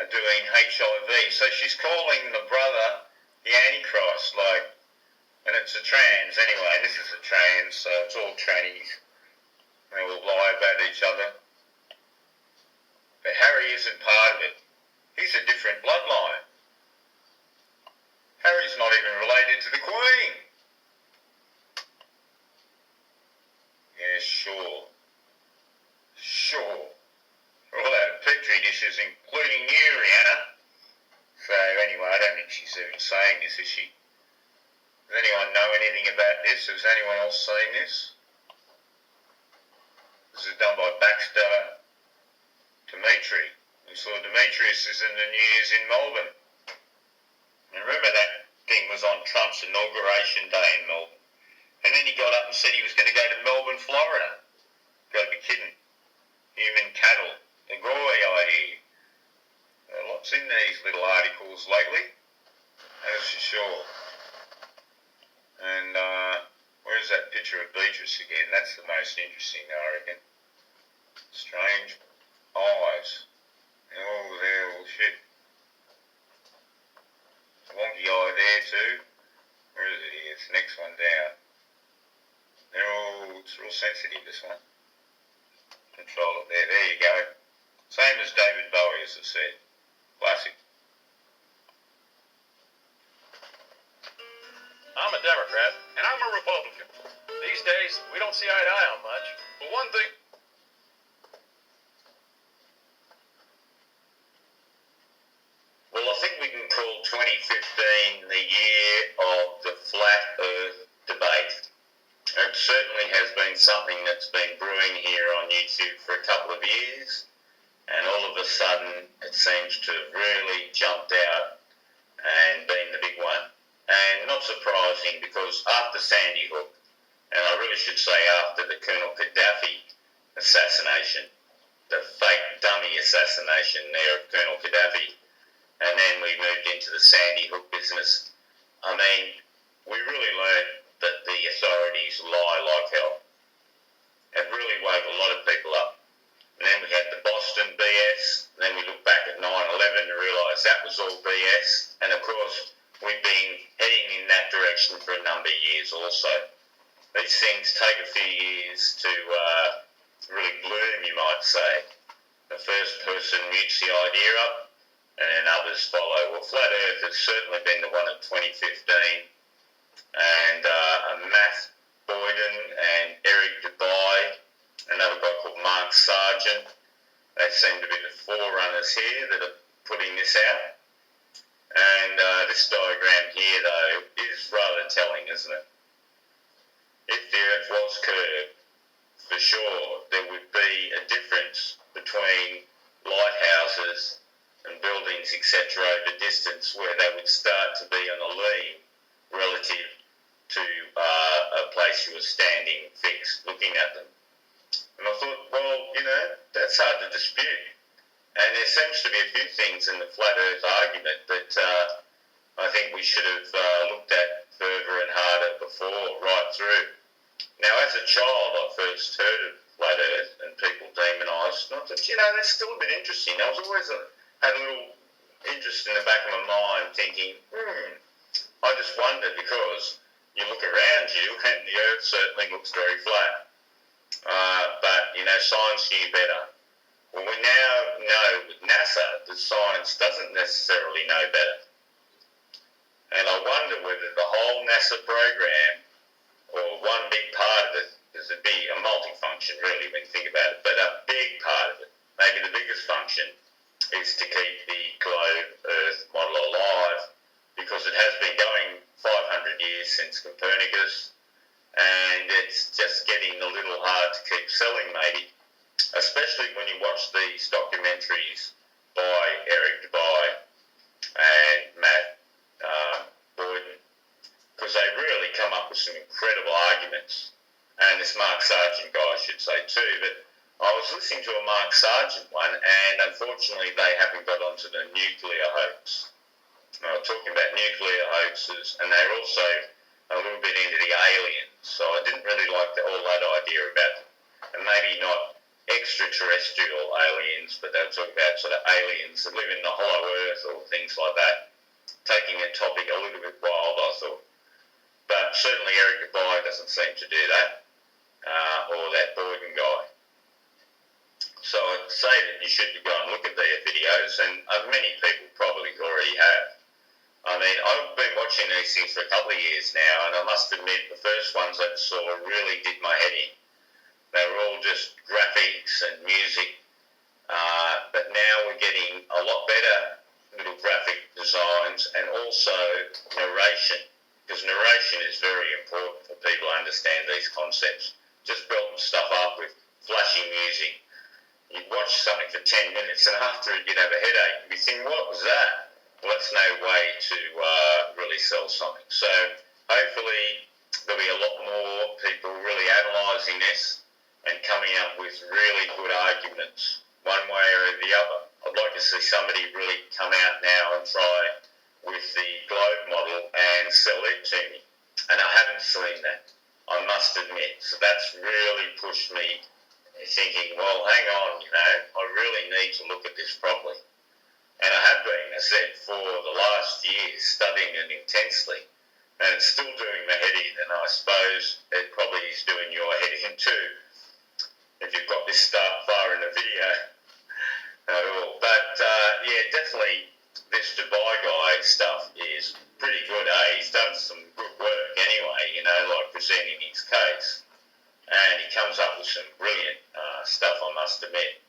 are doing HIV. So she's calling the brother the Antichrist, and it's a trans anyway. This is a trans, so it's all trannies. They all lie about each other. But Harry isn't part of it. He's a different bloodline. Harry's not even related to the Queen. Yeah, sure. All out of petri dishes, including you, Rihanna. So anyway, I don't think she's even saying this, is she? Does anyone know anything about this? Has anyone else seen this? This is done by Baxter Dimitri. We saw Demetrius is in the news in Melbourne. And remember that thing was on Trump's inauguration day in Melbourne. And then he got up and said he was going to go to Melbourne, Florida. Got to be kidding. Human cattle. The Goy idea. Lots in these little articles lately. That's for sure. And where's that picture of Beatrice again? That's the most interesting, I reckon. Strange eyes. Oh, they're all shit. Wonky eye there too. Where is it here? It's the next one down. It's real sensitive, this one. Control it there. There you go. Same as David Bowie, as I said. Classic. I'm a Democrat, and I'm a Republican. These days, we don't see eye to eye on much. But one thing... Well, I think we can call 2015 the year of the flat earth debate. It certainly has been something that's been brewing here on YouTube for a couple of years, and all of a sudden it seems to have really jumped out and been the big one. And not surprising, because after Sandy Hook, and I really should say after the Colonel Gaddafi assassination, the fake dummy assassination there of Colonel Gaddafi, and then we moved into the Sandy Hook business. I mean, we really learned that the authorities lie like hell. It really woke a lot of people up. And then we had the Boston BS, and then we looked back at 9/11 and realised that was all BS. And of course, we've been heading in that direction for a number of years also. These things take a few years to really bloom, you might say. The first person mutes the idea up, and then others follow. Well, Flat Earth has certainly been the one of 2015, and Matt Boyden and Eric Dubai, another guy called Mark Sargent, they seem to be the forerunners here that are putting this out. And this diagram here, though, is rather telling, isn't it? If the Earth was curved, for sure, there would be a difference between lighthouses and buildings, etc., over distance, where they would start to be on a lean relative to a place you were standing fixed, looking at them. And I thought, well, that's hard to dispute. And there seems to be a few things in the flat earth argument that I think we should have looked at further and harder before, right through. Now, as a child, I first heard of flat earth and people demonised, and I thought, that's still a bit interesting. I was always had a little interest in the back of my mind thinking, I just wonder, because you look around you and the earth certainly looks very flat. But, science knew better. Well, we now know with NASA that science doesn't necessarily know better. And I wonder whether the whole NASA program, or one big part of it, is a multifunction really when you think about it, but a big part of it, maybe the biggest function, is to keep the globe Earth model alive, because it has been going 500 years since Copernicus, and it's just getting a little hard to keep selling maybe, especially when you watch these documentaries by Eric Dubai and Matt Boyden, because they really come up with some incredible arguments, and this Mark Sargent guy I should say too, but I was listening to a Mark Sargent one, and unfortunately they haven't got onto the nuclear hoax. They were talking about nuclear hoaxes, and they're also a little bit into the aliens, so I didn't really like all that idea about them, and maybe not extraterrestrial aliens, but they were talking about sort of aliens that live in the hollow earth or things like that, taking a topic a little bit wild, I thought. But certainly Eric Dubai doesn't seem to do that, or that Boyden guy. So I'd say that you should go and look at their videos, and many people probably already have. I mean, I've been watching these things for a couple of years now, and I must admit the first ones I saw really did my head in. They were all just graphics and music, but now we're getting a lot better little graphic designs and also narration, because narration is very important for people to understand these concepts. Just belting stuff up with flashy music. You'd watch something for 10 minutes and after it you'd have a headache. You'd be thinking, what was that? Well, that's no way to really sell something. So hopefully there'll be a lot more people really analysing this and coming up with really good arguments one way or the other. I'd like to see somebody really come out now and try with the globe model and sell it to me. And I haven't seen that, I must admit. So that's really pushed me thinking, well, hang on, I really need to look at this properly. And I have been, as I said, for the last year studying it intensely. And it's still doing my head in, and I suppose it probably is doing your head in too, if you've got this start far in the video at all. But yeah, definitely this Dubai guy stuff is pretty good, eh? He's done some good work anyway, like presenting his case. And he comes up with some brilliant stuff, I must admit.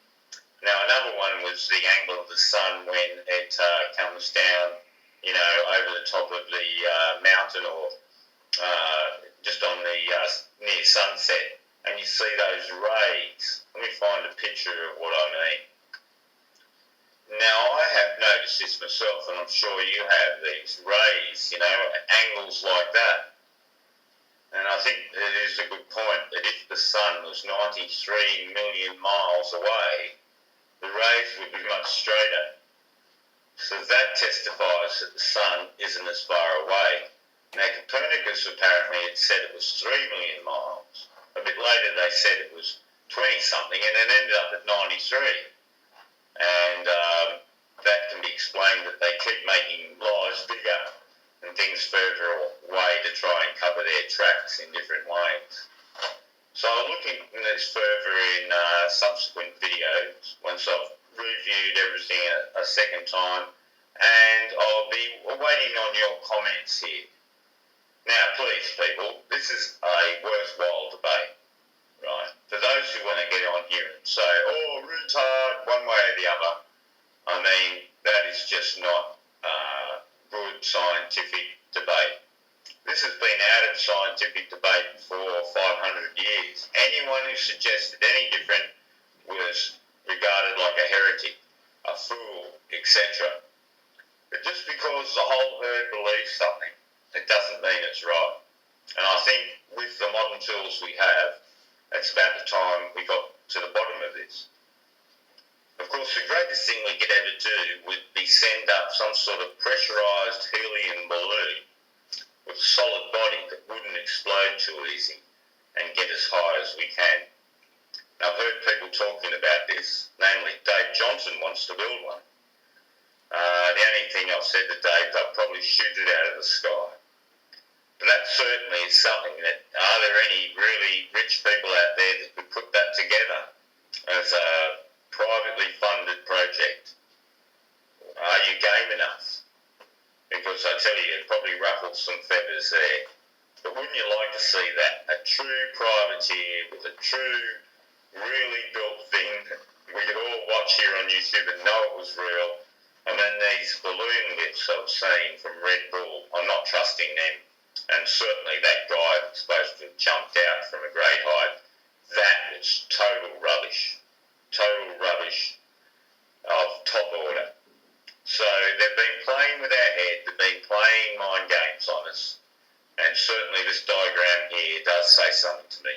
Now, another one was the angle of the sun when it comes down, over the top of the mountain or just on the near sunset. And you see those rays. Let me find a picture of what I mean. Now, I have noticed this myself, and I'm sure you have, these rays, angles like that. And I think it is a good point that if the sun was 93 million miles away, the rays would be much straighter. So that testifies that the sun isn't as far away. Now, Copernicus apparently had said it was 3 million miles. A bit later they said it was 20-something, and it ended up at 93. And that can be explained that they keep making lies bigger and things further away to try and cover their tracks in different ways. So I'll look into this further in subsequent videos once I've reviewed everything a second time, and I'll be waiting on your comments here. Now, please, people, this is a worthwhile debate, right? For those who want to get on here and say, oh, retard, one way or the other, I mean, that is just not good scientific debate. This has been out of scientific debate for 500 years. Anyone who suggested any different was regarded like a heretic, a fool, etc. But just because the whole herd believes something, it doesn't mean it's right. And I think with the modern tools we have, it's about the time we got to the bottom of this. Of course, the greatest thing we could ever do would be send up some sort of pressurised helium balloon with a solid body that wouldn't explode too easy and get as high as we can. Now, I've heard people talking about this, namely Dave Johnson wants to build one. The only thing I've said to Dave, they'll probably shoot it out of the sky. But that certainly is something that, are there any really rich people out there that could put that together as a privately funded project? Are you game enough? Because I tell you, it probably ruffles some feathers there. But wouldn't you like to see that? A true privateer with a true, really built thing that we could all watch here on YouTube and know it was real. And then these balloon lifts I've seen from Red Bull, I'm not trusting them. And certainly that guy that's supposed to have jumped out from a great height, that was total rubbish. Total rubbish of top order. So they've been playing with our head, they've been playing mind games on us. And certainly this diagram here does say something to me.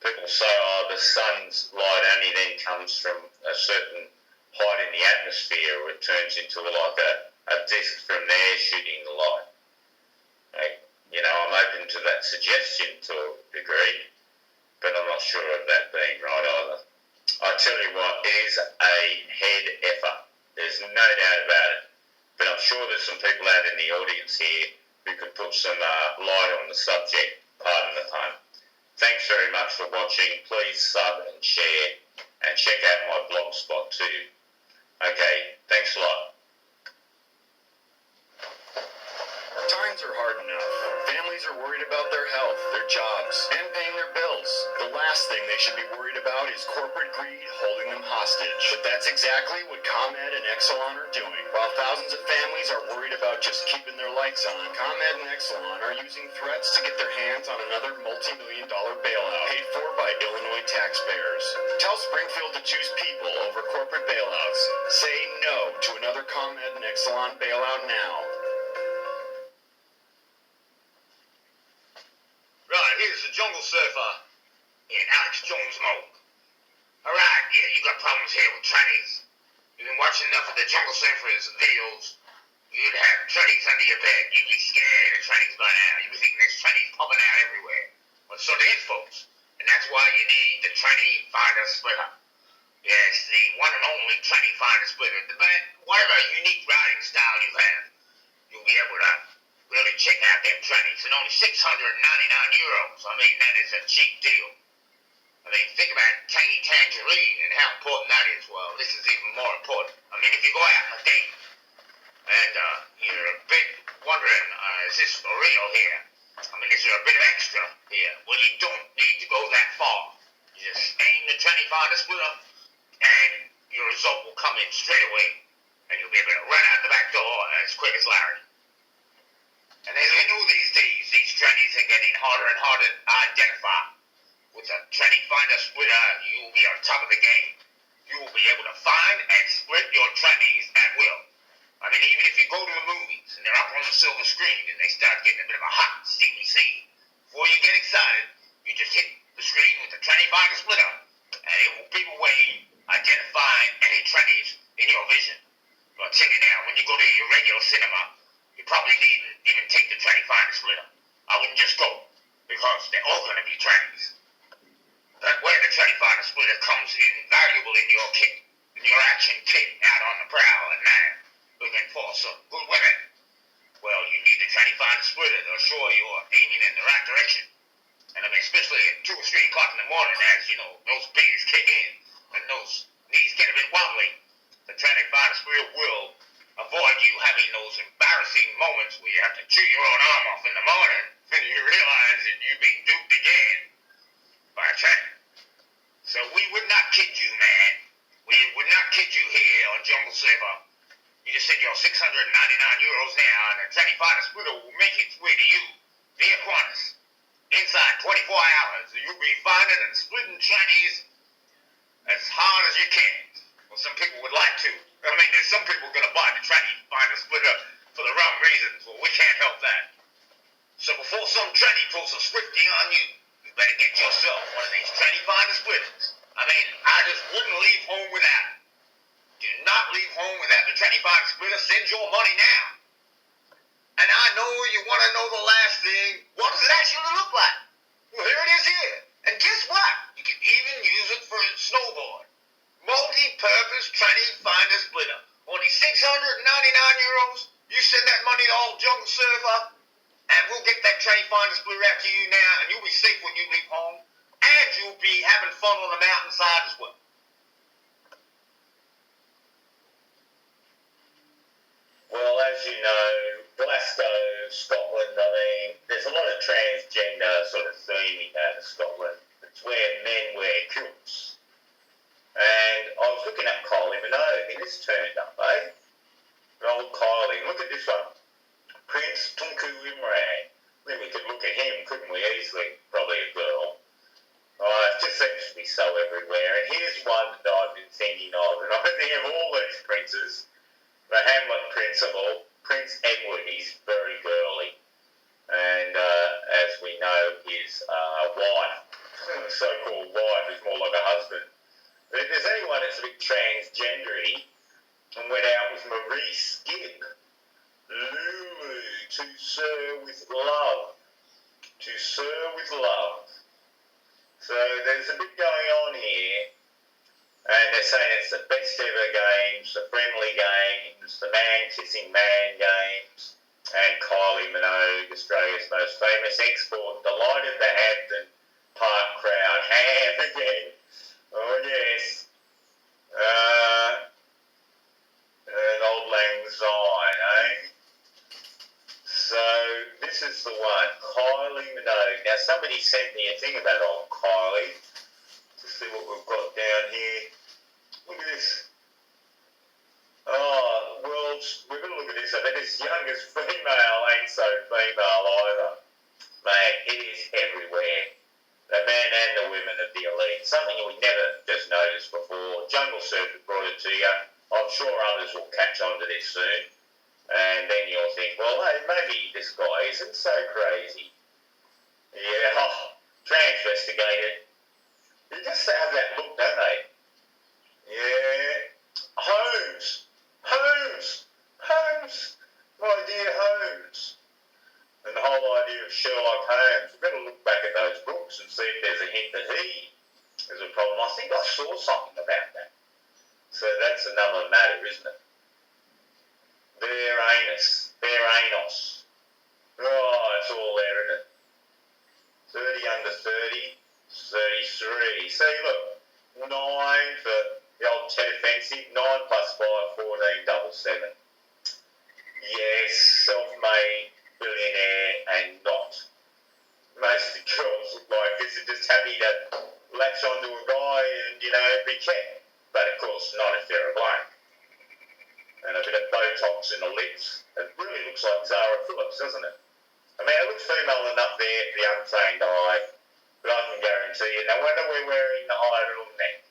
People say, the sun's light only then comes from a certain height in the atmosphere, or it turns into like a disc from there shooting the light. I'm open to that suggestion to a degree, but I'm not sure of that being right either. I tell you what, it is a head effort. There's no doubt about it. But I'm sure there's some people out in the audience here who can put some light on the subject, pardon the pun. Thanks very much for watching. Please sub and share, and check out my blog spot too. Okay, thanks a lot. Times are hard enough. Families are worried about their health, their jobs, and paying their bills. The last thing they should be worried about is corporate greed holding them hostage. But that's exactly what ComEd and Exelon are doing. While thousands of families are worried about just keeping their lights on, ComEd and Exelon are using threats to get their hands on another multi-million-dollar bailout paid for by Illinois taxpayers. Tell Springfield to choose people over corporate bailouts. Say no to another ComEd and Exelon bailout now. Right, here's the Jungle Surfer in Alex Jones mode. Alright, yeah, you got problems here with trannies. You've been watching enough of the Jungle Surfer's videos. You'd have trannies under your bed. You'd be scared of trannies by now. You'd be thinking there's trannies popping out everywhere. Well, so there is, folks. And that's why you need the Tranny Finder Splitter. Yes, the one and only Tranny Finder Splitter. Whatever unique writing style you have, you'll be able to really check out them trannies. And only €699. I mean, that is a cheap deal. I mean, think about Tangy Tangerine and how important that is. Well, this is even more important. I mean, if you go out on a date and you're a bit wondering, is this for real here? I mean, is there a bit of extra here? Well, you don't need to go that far. You just aim the Tranny Finder Splitter and your result will come in straight away. And you'll be able to run out the back door as quick as Larry. And as we know these days, these trannies are getting harder and harder to identify. With a Tranny Finder Splitter, you'll be on top of the game. You will be able to find and split your trannies at will. I mean, even if you go to the movies and they're up on the silver screen and they start getting a bit of a hot, steamy scene, before you get excited, you just hit the screen with the Tranny Finder Splitter, and it will beep away, identifying any trannies in your vision. But I'll tell you now, when you go to your regular cinema, you probably needn't even take the Tranny Finder Splitter. I wouldn't just go, because they're all going to be trannies. But where the Tranny Finder Splitter comes invaluable in your kit, in your action kit out on the prowl at night, looking for some good women. Well, you need the Tranny Finder Splitter to assure you're aiming in the right direction. And I mean, especially at 2 or 3 o'clock in the morning, as you know, those bees kick in and those knees get a bit wobbly. The Tranny Finder Splitter will avoid you having those embarrassing moments where you have to chew your own arm off in the morning and you realize that you've been duped again by a tranny. So we would not kid you, man. We would not kid you here on Jungle Surfer. You just send your €699 now, and the Tranny Finder Splitter will make its way to you via Qantas. Inside 24 hours, you'll be finding and splitting trannies as hard as you can. Well, some people would like to. I mean, there's some people going to buy the Tranny Finder Splitter for the wrong reasons. Well, we can't help that. So before some tranny pulls a swifty on you, you better get yourself one of these Tranny Finder Splitters. I mean, I just wouldn't leave home without it. Do not leave home without the Tranny Finder Splitter. Send your money now. And I know you want to know the last thing. What does it actually look like? Well, here it is here. And guess what? You can even use it for a snowboard. Multi-purpose Tranny Finder Splitter. Only €699. You send that money to old Jungle Surfer, and we'll get that Tranny Finder Splitter out to you now, and you'll be safe when you leave home. And you'll be having fun on the mountainside as well. Well, as you know, Glasgow, Scotland, I mean, there's a lot of transgender sort of theming out of Scotland. It's where men wear kilts. And I was looking at Kylie Minogue, and this turned up, eh? Old Kylie, look at this one. Prince Tunku Imran. Then we could look at him, couldn't we, easily? Probably a girl. It just seems to be so everywhere. And here's one that I've been thinking of, and I think of all these princes. The Hamlet Prince of all, Prince Edward, he's very girly. And as we know, his wife, so-called wife, is more like a husband. But if there's anyone that's a bit transgendery and went out with Maurice Gibb, Lulu, to Sir with Love. To Sir with Love. So there's a bit going on here. And they're saying it's the best ever games, the friendly games, the man-kissing man games, and Kylie Minogue, Australia's most famous export, delighted the Hampton Park crowd. Ham again. Oh, yes. An old lang syne, eh? So, this is the one, Kylie Minogue. Now, somebody sent me a thing about old Kylie. To see what we've got down here. Look at this. Oh, well, we're going to look at this. I mean, this youngest female ain't so female either. Mate, it is everywhere. The men and the women of the elite. Something we never just noticed before. Jungle Surfer brought it to you. I'm sure others will catch on to this soon. And then you'll think, well, hey, maybe this guy isn't so crazy. Yeah, transvestigated. You just have that look, don't they? Yeah. Holmes. My dear Holmes. And the whole idea of Sherlock Holmes, we've got to look back at those books and see if there's a hint that he is a problem. I think I saw something about that. So that's another matter, isn't it? Their anos. Oh, it's all there, isn't it? 30 under 30. 33. See, look, 9 for the old Ted Offensive, 9 plus 5, 14, double 7. Yes, self-made, billionaire, and not. Most of the girls look like this are just happy to latch onto a guy and, be kept. But, of course, not if they're a bloke. And a bit of Botox in the lips. It really looks like Zara Phillips, doesn't it? I mean, it looks female enough there for the untrained eye. But I can guarantee you, no wonder we're wearing the high little neck.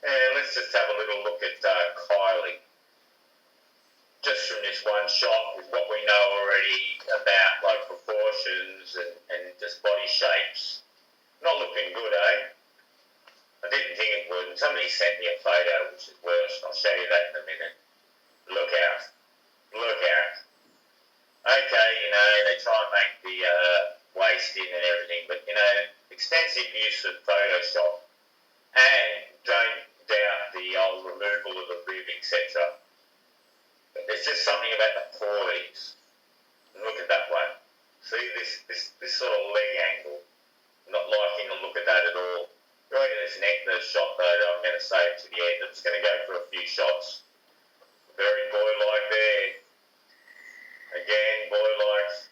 Yeah, let's just have a little look at Kylie. Just from this one shot, with what we know already about like proportions and just body shapes. Not looking good, eh? I didn't think it would. And somebody sent me a photo, which is worse. I'll show you that in a minute. Look out. Okay, they try and make the waist in and everything, but, extensive use of Photoshop, and don't doubt the old removal of the rib, etc. But there's just something about the poise. And look at that one. See this sort of leg angle. Not liking the look of that at all. Right at this neck, the shot though, that I'm going to save to the end. I'm just going to go for a few shots. Very boy-like there. Again, boy-like.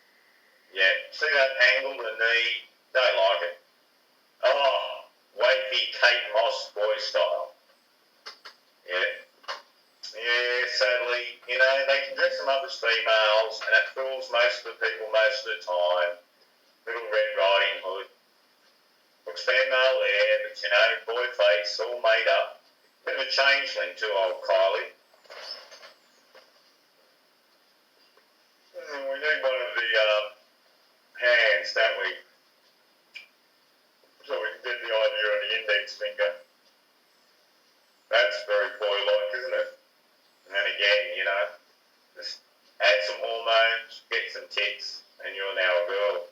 Yeah, see that angle, the knee? Don't like it. Oh, wavy Kate Moss boy style. Yeah. Yeah, sadly, they can dress them up as females, and it fools most of the people most of the time. Little Red Riding Hood. Looks female there, but, boy face, all made up. Bit of a changeling too, old Kylie. We need one of the hands, don't we? So we can get the idea of the index finger. That's very boy-like, isn't it? And then again, just add some hormones, get some tits, and you're now a girl.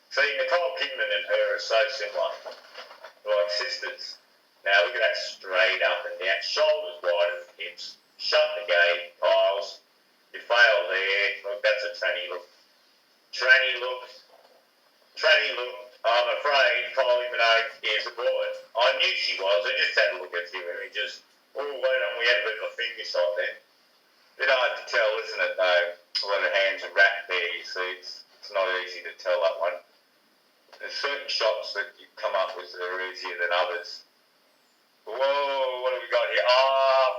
See, Nicole Kidman and her are so similar, like sisters. Now look at that straight up and down, shoulders wide at the hips, shut the gate, piles. You fail there. Look, that's a tranny look. I'm afraid Kylie Minogue is a boy. I knew she was. I just had a look at a few images. Oh, wait on, we had a bit of a finger shot then. Bit hard to tell, isn't it, though? A lot of hands are wrapped there, you see. It's not easy to tell that one. There's certain shots that you come up with that are easier than others. Whoa, what have we got here?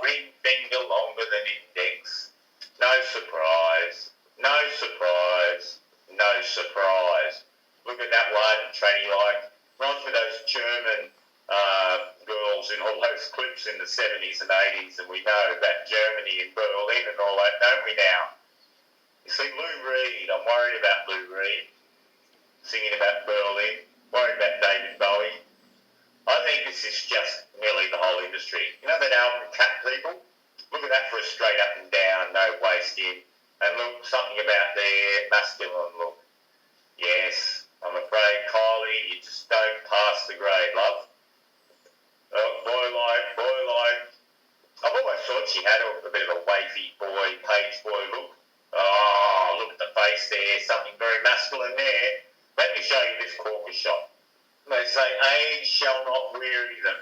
Ring finger longer than index. No surprise. Look at that one, tranny-like. Reminds me of those German girls in all those clips in the 70s and 80s, and we know about Germany and Berlin and all that, don't we now? You see, Lou Reed, I'm worried about Lou Reed, singing about Berlin, worried about David Bowie. I think this is just nearly the whole industry. You know that album, Cat People? Look at that for a straight up and down, no waist in. And look, something about their masculine look. Yes, I'm afraid, Kylie, you just don't pass the grade, love. Oh, boy-like. very masculine there. Let me show you this corker shot. They say age shall not weary them,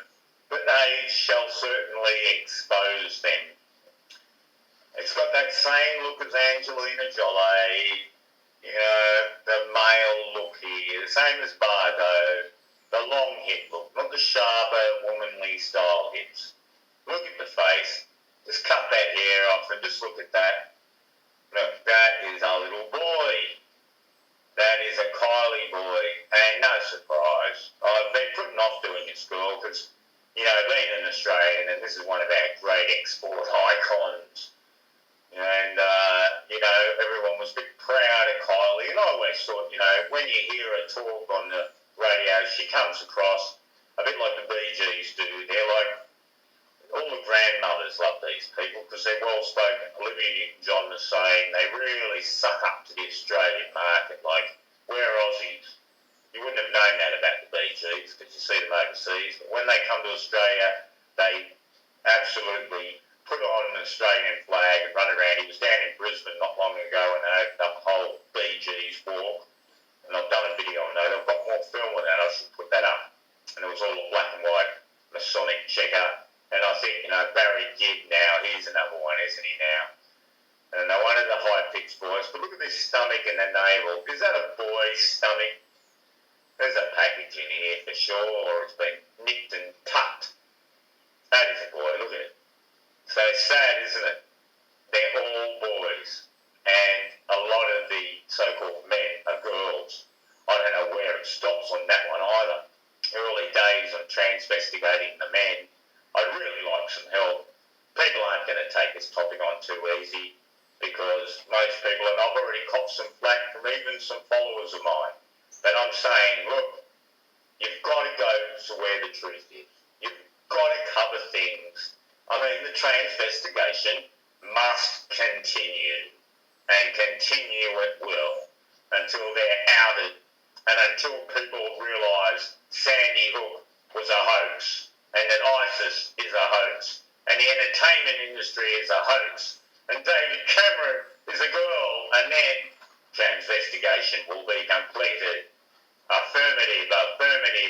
but age shall certainly expose them. It's got that same look as Angelina Jolie, you know, the male look here, the same as Bardo, the long hip look, not the sharper, womanly style hips. Look at the face. Just cut that hair off and just look at that. Look, that is a little boy. That is a Kylie boy. And no surprise, I've been putting off doing this girl because, you know, being an Australian, and this is one of our great export icons, and, you know, everyone was a bit proud of Kylie. And I always thought, you know, when you hear her talk on the radio, she comes across a bit like the Bee Gees do. They're like, all the grandmothers love these people because they're well-spoken. Olivia Newton-John was saying they really suck up to the Australian market. Like, we're Aussies. You wouldn't have known that about the Bee Gees because you see them overseas. But when they come to Australia, they absolutely put on an Australian flag and run around. He was down in Brisbane not long ago and they opened up the whole Bee Gees walk. And I've done a video on that. I've got more film of that. I should put that up. And it was all a black and white Masonic checker. And I think, you know, Barry Gibb now, he's another one, isn't he now? And I wanted the high-pitched voice. But look at this stomach and the navel. Is that a boy's stomach? There's a package in here for sure, or it's been nicked and tucked. That is a boy, look at it. So sad, isn't it? They're all boys. And a lot of the so-called men are girls. I don't know where it stops on that one either. Early days of transvestigating the men. I'd really like some help. People aren't going to take this topic on too easy because most people, and I've already copped some flack from even some followers of mine, but I'm saying, look, you've got to go to where the truth is. You've got to cover things. I mean, the transvestigation must continue and continue at will until they're outed and until people realise Sandy Hook was a hoax. And that ISIS is a hoax, and the entertainment industry is a hoax, and David Cameron is a girl, and then transvestigation will be completed. Affirmative,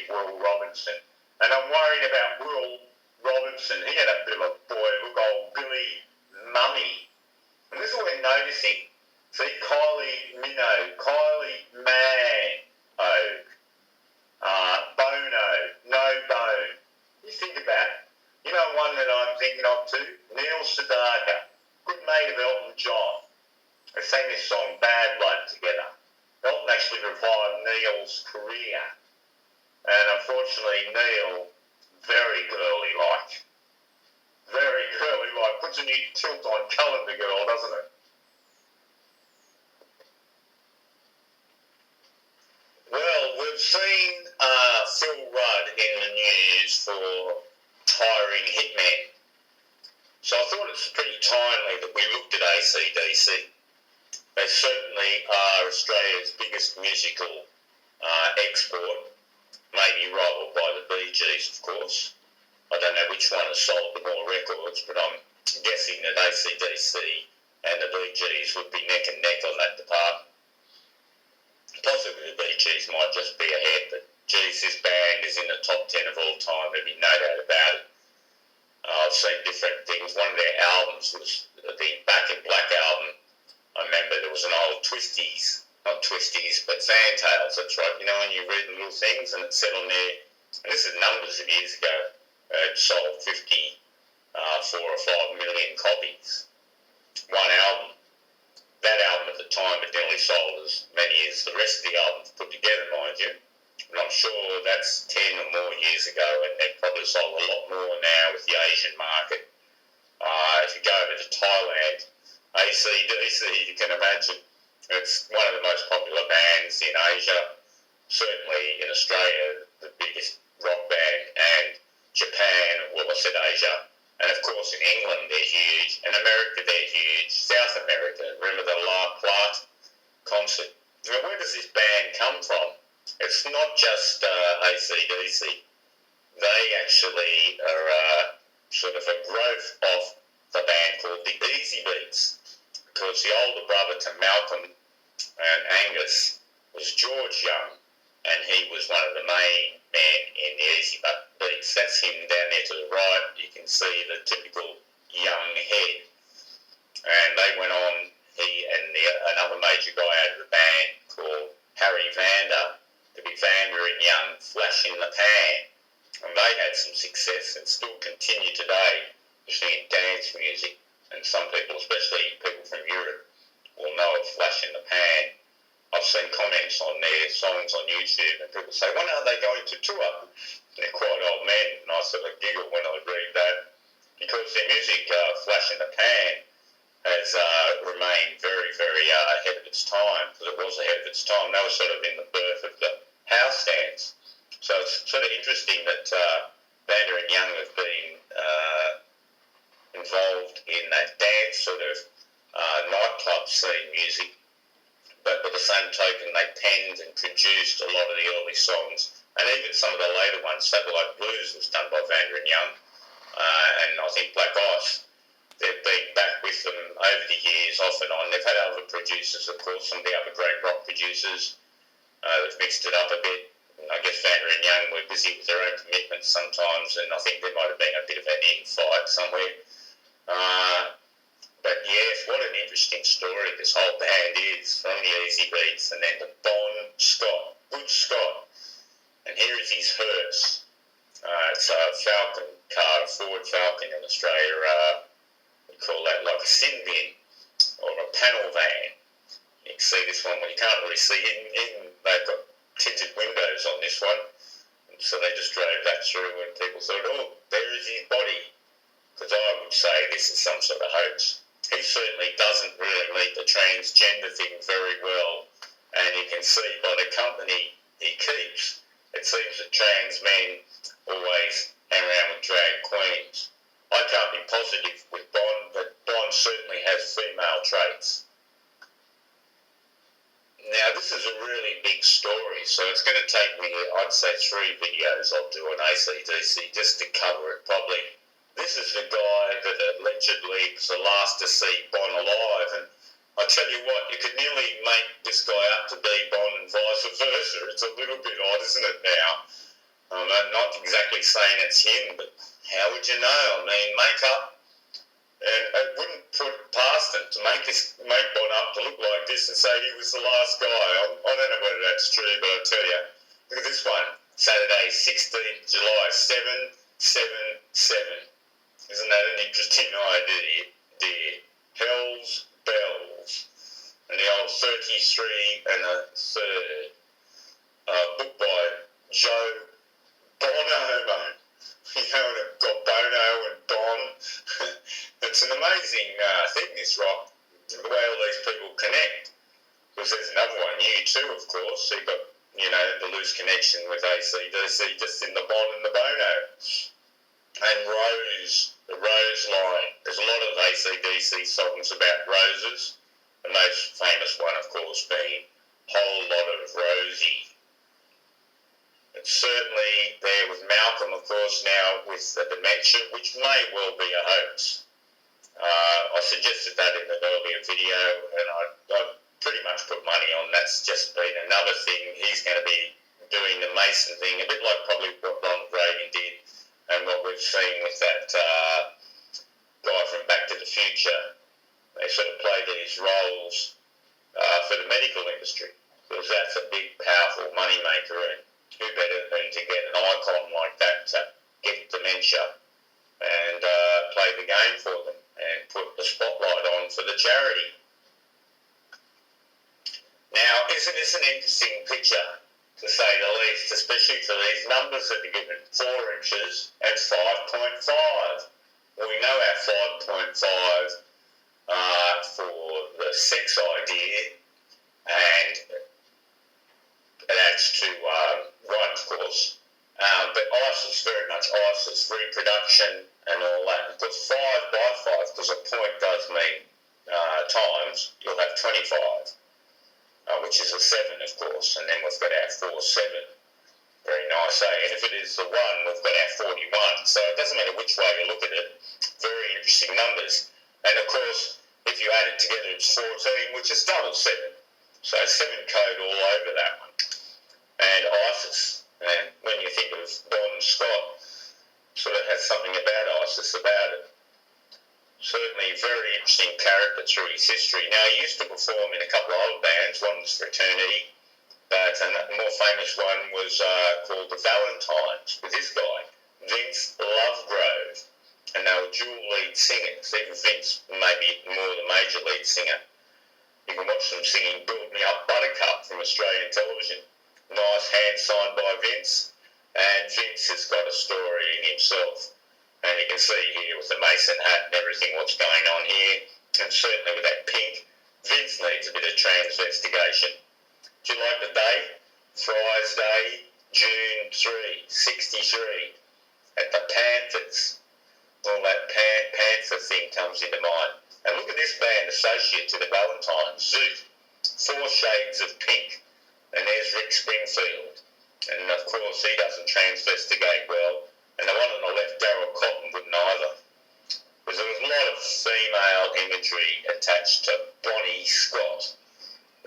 Will Robinson. And I'm worried about Will Robinson. He had a bit of a boy, look, old Billy Mummy. And this is what we're noticing. See, Kylie Minogue, Kylie Minogue, Bono, No Bone. You think about it. You know one that I'm thinking of too? Neil Sedaka, good mate of Elton John. They sang this song Bad Blood together. Elton actually revived Neil's career. And unfortunately Neil, very girly-like. Very girly-like. Puts a new tilt on Calendar Girl, doesn't it? Well, we've seen Phil Rudd in the news for hiring hitmen. So I thought it's pretty timely that we looked at AC/DC. They certainly are Australia's biggest musical export, maybe rivaled by the Bee Gees, of course. I don't know which one has sold the more records, but I'm guessing that AC/DC and the Bee Gees would be neck and neck on that department. Possibly the Bee Gees might just be ahead, but geez, this band is in the top 10 of all time, there'd be no doubt about it. I've seen different things. One of their albums was the Back in Black album. I remember there was an old Twisties, not Twisties, but Fantails, that's right. You know, when you read the little things and it said on there, and this is numbers of years ago, it sold 4 or 5 million copies. One album. That album at the time had nearly sold as many as the rest of the albums put together, mind you. And I'm sure that's 10 or more years ago, and they've probably sold a lot more now with the Asian market. If you go over to Thailand, AC/DC, you can imagine, it's one of the most popular bands in Asia, certainly in Australia, the biggest rock band, and Japan, well, I said Asia, and of course in England they're huge, and America they're huge, South America, remember the La Plata concert. Now, where does this band come from? It's not just AC/DC. They actually are sort of a growth of the band called the Easy Beats, because the older brother to Malcolm and Angus was George Young, and he was one of the main men in the Easy Beats. That's him down there to the right. You can see the typical young head. And they went on, he and another major guy out of the band called Harry Vander, to be Vander and Young, Flash in the Pan. And they had some success and still continue today, especially in dance music. And some people, especially people from Europe, will know of Flash in the Pan. I've seen comments on their songs on YouTube, and people say, when are they going to tour? They're quite old men, and I sort of giggle when I read that, because their music, Flash in the Pan, has remained very, very ahead of its time, because it was ahead of its time. They were sort of in the birth of the house dance. So it's sort of interesting that Vander and Young have been involved in that dance sort of nightclub scene music, but by the same token, they penned and produced a lot of the early songs, and even some of the later ones. Satellite Blues was done by Vander and Young, and I think Black Ice. They've been back with them over the years, off and on. They've had other producers, of course, some of the other great rock producers. They've mixed it up a bit. I guess Vander and Young were busy with their own commitments sometimes, and I think there might have been a bit of an infight somewhere. But yes, what an interesting story this whole band is, from the Easy Beats and then to Bon Scott, Good Scott. And here is his hearse. It's a Falcon car, a Ford Falcon in Australia. We call that like a sin bin or a panel van. You can see this one, well, you can't really see it. They've got tinted windows on this one. And so they just drove that through, and people thought, oh, there is his body. Because I would say this is some sort of hoax. He certainly doesn't really meet the transgender thing very well, and you can see by the company he keeps, it seems that trans men always hang around with drag queens. I can't be positive with Bon, but Bon certainly has female traits. Now, this is a really big story, so it's going to take me, I'd say, 3 videos I'll do on AC/DC just to cover it properly. This is the guy that allegedly was the last to see Bon alive, and I tell you what, you could nearly make this guy up to be Bon and vice versa. It's a little bit odd, isn't it, now? I'm not exactly saying it's him, but how would you know? I mean, makeup, and it wouldn't put it past him to make Bon up to look like this and say he was the last guy. I don't know whether that's true, but I tell you, look at this one, Saturday, 16th July, 777. Isn't that an interesting idea, dear? Hell's Bells. And the old 33 and a third. Book by Joe Bono. You know, and I've got Bono and Bon. It's an amazing thing, this rock, the way all these people connect. Because there's another one, U2, of course. So you've got, you know, the loose connection with AC/DC just in the Bon and the Bono. And Rose, the Rose line. There's a lot of AC/DC songs about roses. The most famous one, of course, being Whole Lot of Rosie. It's certainly there with Malcolm, of course, now with the dementia, which may well be a hoax. I suggested that in an earlier video, and I pretty much put money on that's just been another thing. He's going to be doing the Mason thing, a bit like probably what Ronald Reagan did. And what we've seen with that guy from Back to the Future, they sort of play these roles for the medical industry, because that's a big, powerful moneymaker, and who better than to get an icon like that to get dementia and play the game for them and put the spotlight on for the charity. Now, isn't this an interesting picture, to say the least, especially for these numbers that are given, 4 inches and 5.5. Well, we know our 5.5 for the sex idea, and it adds to one, of course. But ISIS, very much ISIS, reproduction and all that. Of course, 5 by 5, because a point does mean times, you'll have 25. Which is a 7, of course, and then we've got our 47. Very nice, eh? And if it is the 1, we've got our 41. So it doesn't matter which way you look at it. Very interesting numbers. And of course, if you add it together, it's 14, which is double 7. So 7 code all over that one. And ISIS. And when you think of Bon Scott, sort of has something about ISIS about it. Certainly a very interesting character through his history. Now, he used to perform in a couple of old bands. One was Fraternity, but a more famous one was called The Valentines, with this guy, Vince Lovegrove. And they were dual lead singers. Even Vince may be more the major lead singer. You can watch them singing Build Me Up Buttercup from Australian television. Nice hand signed by Vince. And Vince has got a story in himself. And you can see here with the Mason hat and everything what's going on here. And certainly with that pink, Vince needs a bit of transvestigation. Do you like the day? Fry's Day, June 3, 63. At the Panthers. All that Panther thing comes into mind. And look at this band associate to the Valentines, Zoot. 4 Shades of Pink. And there's Rick Springfield. And of course he doesn't transvestigate well. And the one on the left, Daryl Cotton, wouldn't either. Because there was a lot of female imagery attached to Bonnie Scott.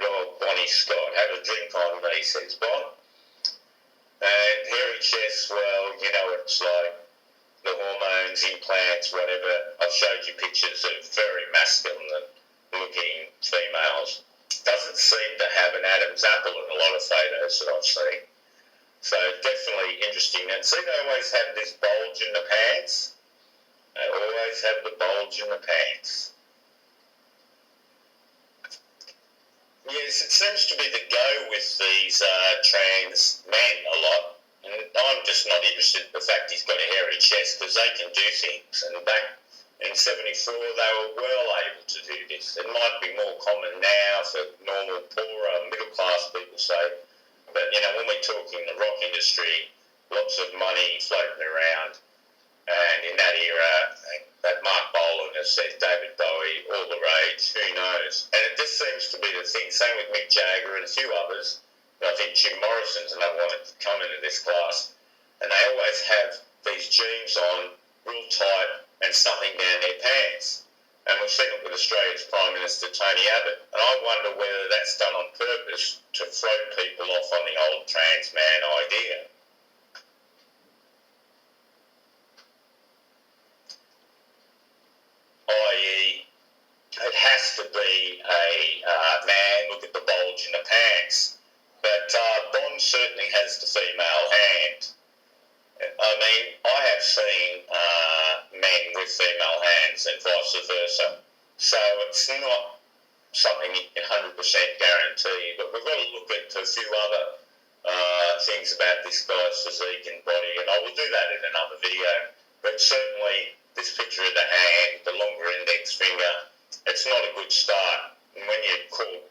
Lord Bonnie Scott, have a drink on me, says Bon. And hairy chest, well, you know what it's like. The hormones, implants, whatever. I've showed you pictures of very masculine looking females. Doesn't seem to have an Adam's apple in a lot of photos that I've seen. So definitely interesting. And see, they always have this bulge in the pants. They always have the bulge in the pants. Yes, it seems to be the go with these trans men a lot. And I'm just not interested in the fact he's got a hairy chest because they can do things. And back in 74, they were well able to do this. It might be more common now for normal, poorer, middle-class people, say. But, you know, when we're talking the rock industry, lots of money floating around. And in that era, that Mark Bolan has said, David Bowie, all the rage, who knows? And it just seems to be the thing. Same with Mick Jagger and a few others. I think Jim Morrison's another one that come into this class. And they always have these jeans on, real tight, and something down their pants. And we've seen it with Australia's Prime Minister, Tony Abbott. And I wonder whether that's done on purpose to throw people off on the old trans man idea. I.e., it has to be a man, look at the bulge in the pants. But Bond certainly has the female hand. I mean, I have seen men with female hands and vice versa. So it's not something you can 100% guarantee. But we've got to look at a few other things about this guy's physique and body. And I will do that in another video. But certainly this picture of the hand, the longer index finger, it's not a good start. And when you're called